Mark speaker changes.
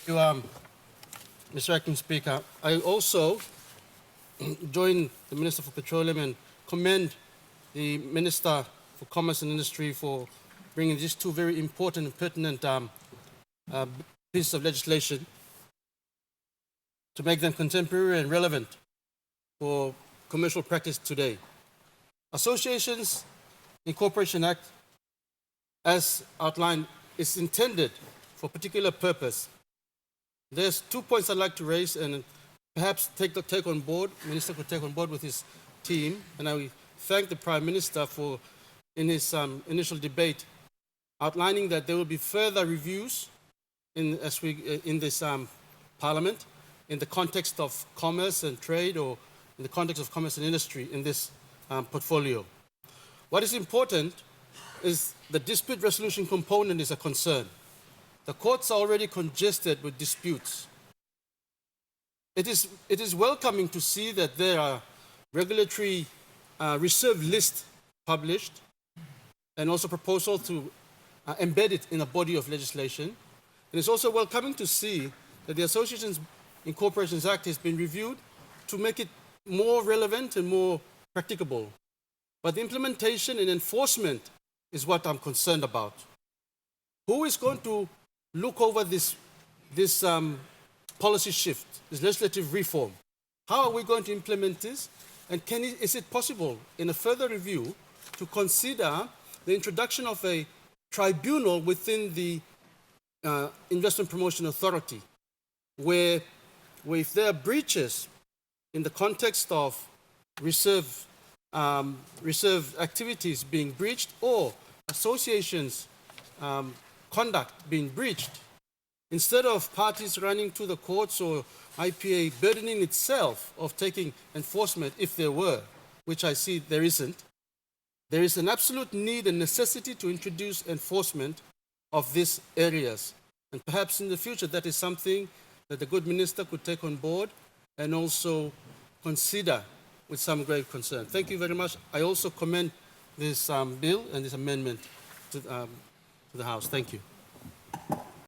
Speaker 1: you, Mr. Acting Speaker. I also join the Minister for Petroleum and commend the Minister for Commerce and Industry for bringing these two very important and pertinent pieces of legislation to make them contemporary and relevant for commercial practice today. Associations Incorporation Act, as outlined, is intended for a particular purpose. There's 2 points I'd like to raise and perhaps take on board, Minister could take on board with his team, and I thank the Prime Minister for, in his initial debate, outlining that there will be further reviews in this Parliament in the context of commerce and trade, or in the context of commerce and industry in this portfolio. What is important is the dispute resolution component is a concern. The courts are already congested with disputes. It is welcoming to see that there are regulatory reserve lists published and also proposal to embed it in a body of legislation. And it's also welcoming to see that the Associations Incorporations Act has been reviewed to make it more relevant and more practicable. But the implementation and enforcement is what I'm concerned about. Who is going to look over this policy shift, this legislative reform? How are we going to implement this? And is it possible in a further review to consider the introduction of a tribunal within the Investment Promotion Authority, where if there are breaches in the context of reserve activities being breached or associations conduct being breached, instead of parties running to the courts or IPA burdening itself of taking enforcement if there were, which I see there isn't, there is an absolute need and necessity to introduce enforcement of these areas. And perhaps in the future that is something that the good minister could take on board and also consider with some grave concern. Thank you very much. I also commend this bill and this amendment to the House. Thank you.